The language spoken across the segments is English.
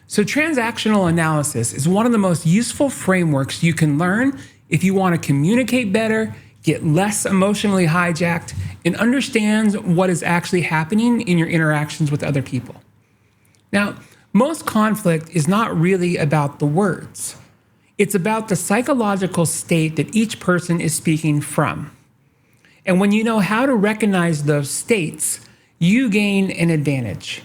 So transactional analysis is one of the most useful frameworks you can learn if you want to communicate better, get less emotionally hijacked, and understand what is actually happening in your interactions with other people. Now, most conflict is not really about the words. It's about the psychological state that each person is speaking from. And when you know how to recognize those states, you gain an advantage.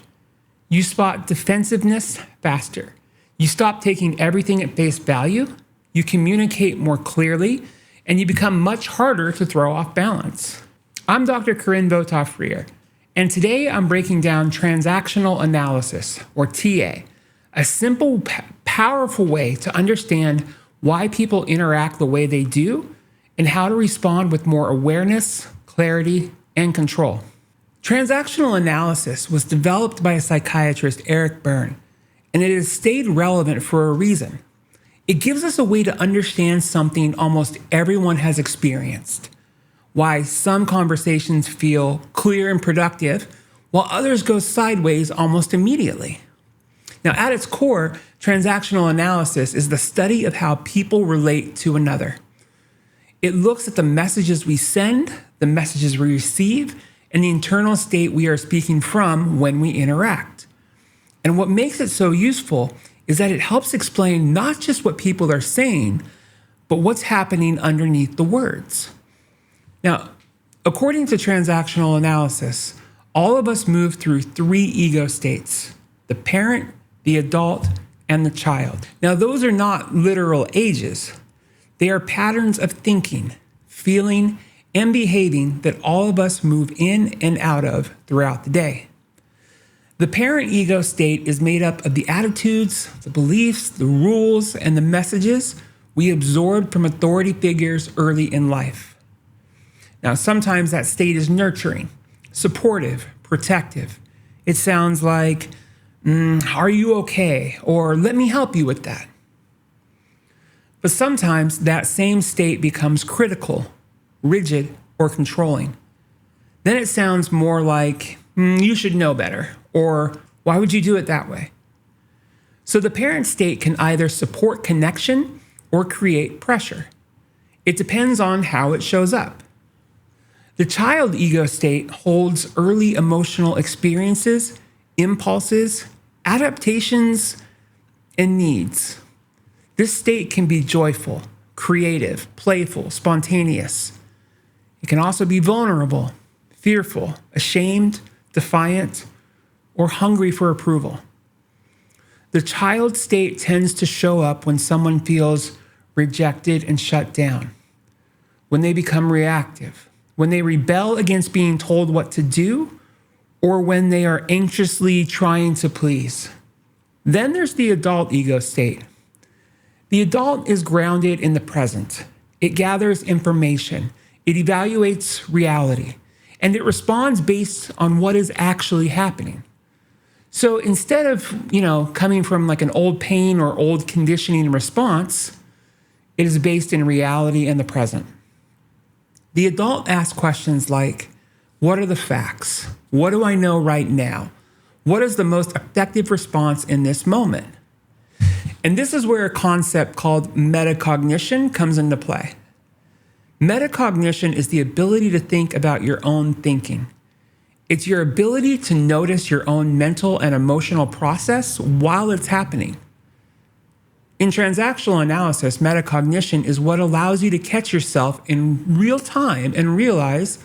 You spot defensiveness faster. You stop taking everything at face value. You communicate more clearly, and you become much harder to throw off balance. I'm Dr. Corinne Votaw-Freer, and today I'm breaking down transactional analysis, or TA, a simple, powerful way to understand why people interact the way they do and how to respond with more awareness, clarity, and control. Transactional analysis was developed by a psychiatrist, Eric Berne, and it has stayed relevant for a reason. It gives us a way to understand something almost everyone has experienced. Why some conversations feel clear and productive, while others go sideways almost immediately. Now, at its core, transactional analysis is the study of how people relate to another. It looks at the messages we send, the messages we receive, and the internal state we are speaking from when we interact. And what makes it so useful is that it helps explain not just what people are saying, but what's happening underneath the words. Now, according to transactional analysis, all of us move through three ego states: the parent, the adult, and the child. Now, those are not literal ages. They are patterns of thinking, feeling, and behaving that all of us move in and out of throughout the day. The parent ego state is made up of the attitudes, the beliefs, the rules, and the messages we absorbed from authority figures early in life. Now, sometimes that state is nurturing, supportive, protective. It sounds like, are you okay? Or let me help you with that. But sometimes that same state becomes critical, rigid, or controlling. Then it sounds more like, you should know better, or why would you do it that way? So the parent state can either support connection or create pressure. It depends on how it shows up. The child ego state holds early emotional experiences, impulses, adaptations, and needs. This state can be joyful, creative, playful, spontaneous. It can also be vulnerable, fearful, ashamed, defiant, or hungry for approval. The child state tends to show up when someone feels rejected and shut down, when they become reactive, when they rebel against being told what to do, or when they are anxiously trying to please. Then there's the adult ego state. The adult is grounded in the present. It gathers information. It evaluates reality, and it responds based on what is actually happening. So instead of, coming from like an old pain or old conditioning response, it is based in reality and the present. The adult asks questions like, what are the facts? What do I know right now? What is the most effective response in this moment? And this is where a concept called metacognition comes into play. Metacognition is the ability to think about your own thinking. It's your ability to notice your own mental and emotional process while it's happening. In transactional analysis, metacognition is what allows you to catch yourself in real time and realize,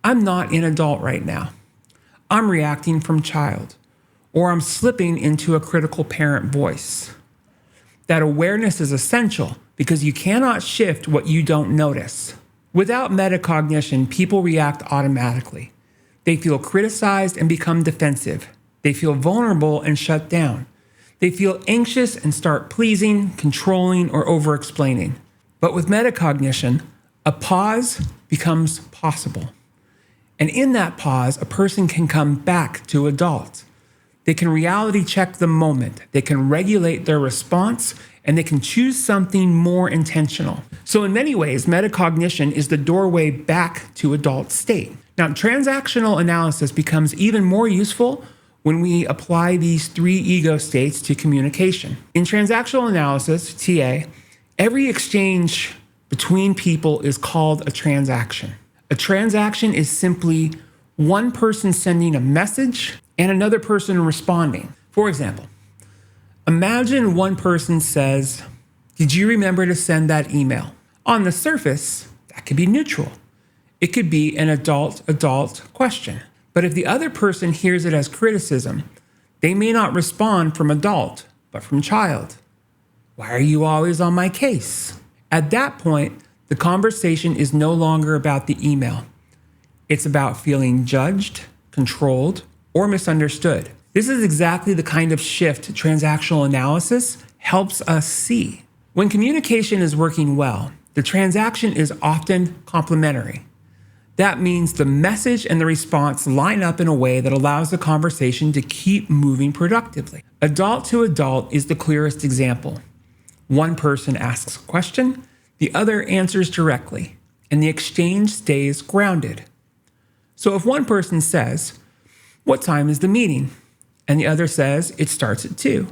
I'm not an adult right now. I'm reacting from child, or I'm slipping into a critical parent voice. That awareness is essential because you cannot shift what you don't notice. Without metacognition, people react automatically. They feel criticized and become defensive. They feel vulnerable and shut down. They feel anxious and start pleasing, controlling, or over-explaining. But with metacognition, a pause becomes possible. And in that pause, a person can come back to adult. They can reality check the moment. They can regulate their response, and they can choose something more intentional. So in many ways, metacognition is the doorway back to adult state. Now, transactional analysis becomes even more useful when we apply these 3 ego states to communication. In transactional analysis, TA, every exchange between people is called a transaction. A transaction is simply one person sending a message and another person responding. For example, imagine one person says, "Did you remember to send that email?" On the surface, that could be neutral. It could be an adult question. But if the other person hears it as criticism, they may not respond from adult, but from child. "Why are you always on my case?" At that point, the conversation is no longer about the email. It's about feeling judged, controlled, or misunderstood. This is exactly the kind of shift transactional analysis helps us see. When communication is working well, the transaction is often complementary. That means the message and the response line up in a way that allows the conversation to keep moving productively. Adult to adult is the clearest example. One person asks a question, the other answers directly, and the exchange stays grounded. So if one person says, "What time is the meeting?" and the other says, "It starts at 2."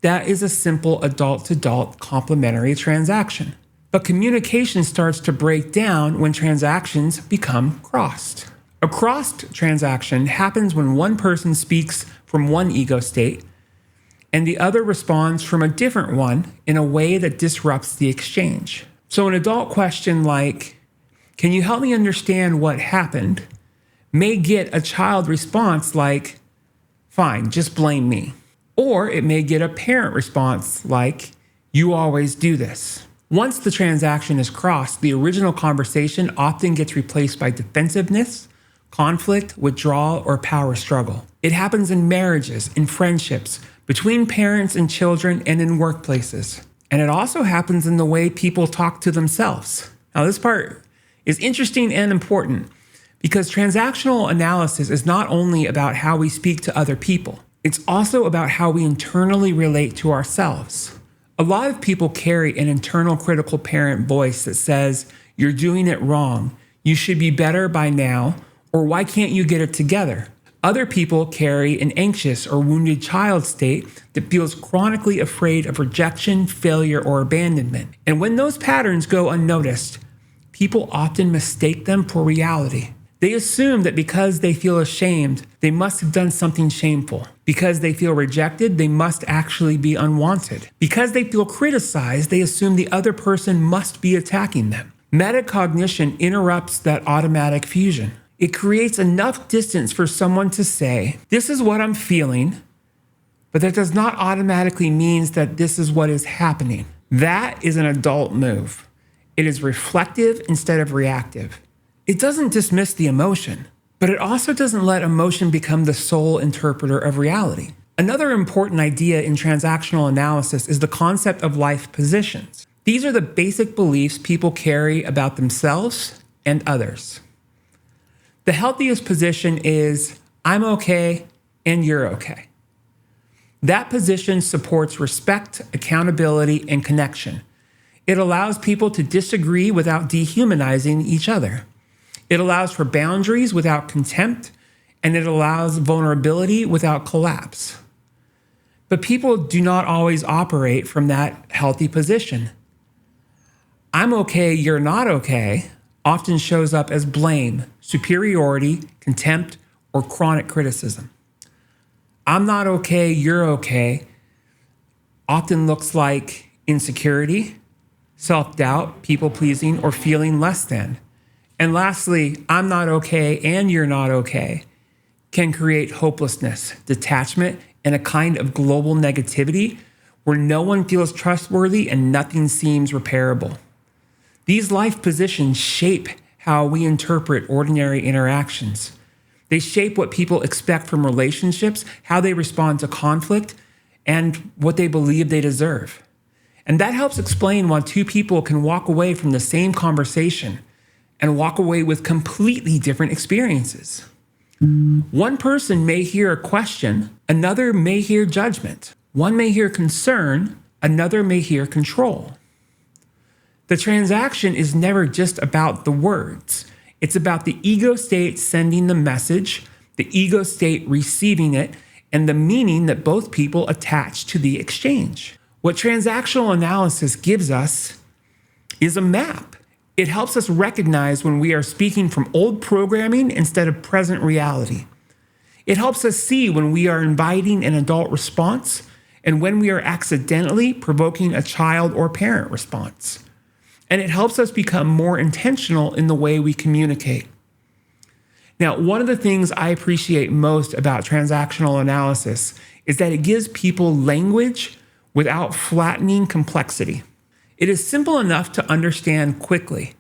That is a simple adult-to-adult complementary transaction. But communication starts to break down when transactions become crossed. A crossed transaction happens when one person speaks from one ego state and the other responds from a different one in a way that disrupts the exchange. So an adult question like, "Can you help me understand what happened?" may get a child response like, "Fine, just blame me." Or it may get a parent response like, "You always do this." Once the transaction is crossed, the original conversation often gets replaced by defensiveness, conflict, withdrawal, or power struggle. It happens in marriages, in friendships, between parents and children, and in workplaces. And it also happens in the way people talk to themselves. Now, this part is interesting and important because transactional analysis is not only about how we speak to other people, it's also about how we internally relate to ourselves. A lot of people carry an internal critical parent voice that says, "You're doing it wrong, you should be better by now," or "Why can't you get it together?" Other people carry an anxious or wounded child state that feels chronically afraid of rejection, failure, or abandonment. And when those patterns go unnoticed, people often mistake them for reality. They assume that because they feel ashamed, they must have done something shameful. Because they feel rejected, they must actually be unwanted. Because they feel criticized, they assume the other person must be attacking them. Metacognition interrupts that automatic fusion. It creates enough distance for someone to say, "This is what I'm feeling," but that does not automatically mean that this is what is happening. That is an adult move. It is reflective instead of reactive. It doesn't dismiss the emotion, but it also doesn't let emotion become the sole interpreter of reality. Another important idea in transactional analysis is the concept of life positions. These are the basic beliefs people carry about themselves and others. The healthiest position is, "I'm okay and you're okay." That position supports respect, accountability, and connection. It allows people to disagree without dehumanizing each other. It allows for boundaries without contempt, and it allows vulnerability without collapse. But people do not always operate from that healthy position. "I'm okay, you're not okay," often shows up as blame, superiority, contempt, or chronic criticism. "I'm not okay, you're okay," often looks like insecurity, self-doubt, people-pleasing, or feeling less than. And lastly, "I'm not okay and you're not okay" can create hopelessness, detachment, and a kind of global negativity where no one feels trustworthy and nothing seems repairable. These life positions shape how we interpret ordinary interactions. They shape what people expect from relationships, how they respond to conflict, and what they believe they deserve. And that helps explain why two people can walk away from the same conversation and walk away with completely different experiences. One person may hear a question, another may hear judgment. One may hear concern, another may hear control. The transaction is never just about the words. It's about the ego state sending the message, the ego state receiving it, and the meaning that both people attach to the exchange. What transactional analysis gives us is a map. It helps us recognize when we are speaking from old programming instead of present reality. It helps us see when we are inviting an adult response and when we are accidentally provoking a child or parent response. And it helps us become more intentional in the way we communicate. Now, one of the things I appreciate most about transactional analysis is that it gives people language without flattening complexity. It is simple enough to understand quickly,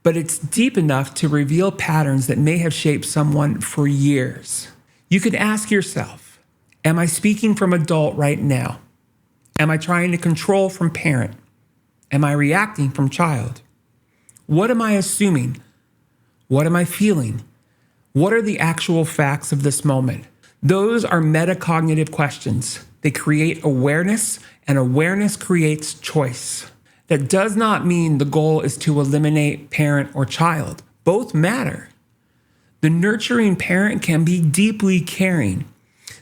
but it's deep enough to reveal patterns that may have shaped someone for years. You can ask yourself, am I speaking from adult right now? Am I trying to control from parent? Am I reacting from child? What am I assuming? What am I feeling? What are the actual facts of this moment? Those are metacognitive questions. They create awareness, and awareness creates choice. That does not mean the goal is to eliminate parent or child. Both matter. The nurturing parent can be deeply caring.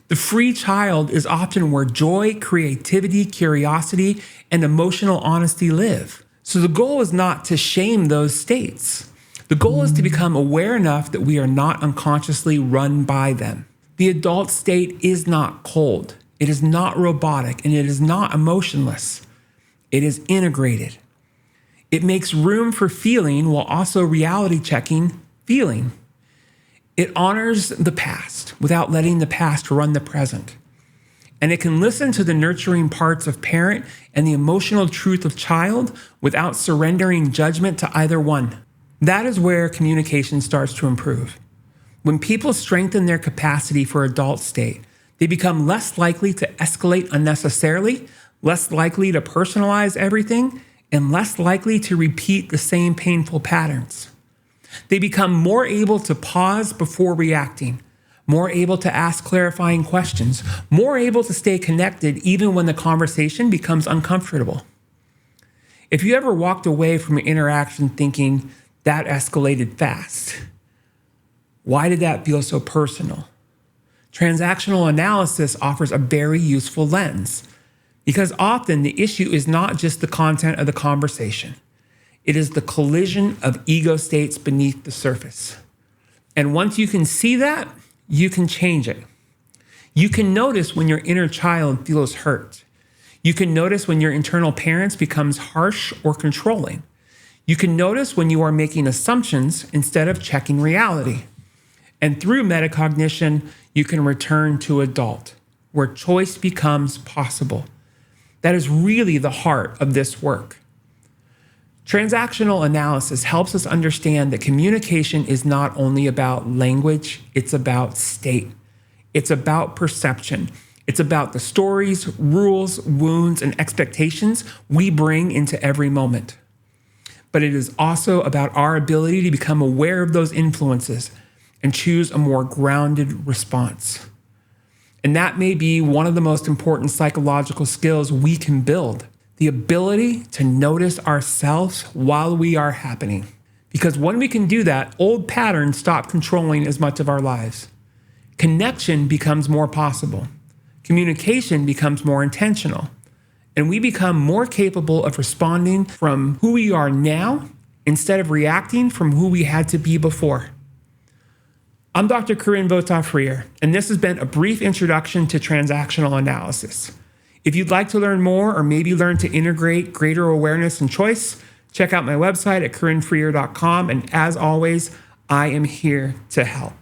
The free child is often where joy, creativity, curiosity, and emotional honesty live. So the goal is not to shame those states. The goal is to become aware enough that we are not unconsciously run by them. The adult state is not cold. It is not robotic, and it is not emotionless. It is integrated. It makes room for feeling while also reality checking feeling. It honors the past without letting the past run the present. And it can listen to the nurturing parts of parent and the emotional truth of child without surrendering judgment to either one. That is where communication starts to improve. When people strengthen their capacity for adult state, they become less likely to escalate unnecessarily, less likely to personalize everything, and less likely to repeat the same painful patterns. They become more able to pause before reacting, more able to ask clarifying questions, more able to stay connected even when the conversation becomes uncomfortable. If you ever walked away from an interaction thinking, that escalated fast, why did that feel so personal? Transactional analysis offers a very useful lens, because often the issue is not just the content of the conversation. It is the collision of ego states beneath the surface. And once you can see that, you can change it. You can notice when your inner child feels hurt. You can notice when your internal parent becomes harsh or controlling. You can notice when you are making assumptions instead of checking reality. And through metacognition, you can return to adult, where choice becomes possible. That is really the heart of this work. Transactional analysis helps us understand that communication is not only about language, it's about state. It's about perception. It's about the stories, rules, wounds, and expectations we bring into every moment. But it is also about our ability to become aware of those influences and choose a more grounded response. And that may be one of the most important psychological skills we can build, the ability to notice ourselves while we are happening. Because when we can do that, old patterns stop controlling as much of our lives. Connection becomes more possible. Communication becomes more intentional. And we become more capable of responding from who we are now instead of reacting from who we had to be before. I'm Dr. Corinne Votaw-Freer, and this has been a brief introduction to transactional analysis. If you'd like to learn more or maybe learn to integrate greater awareness and choice, check out my website at CorinneFreer.com. And as always, I am here to help.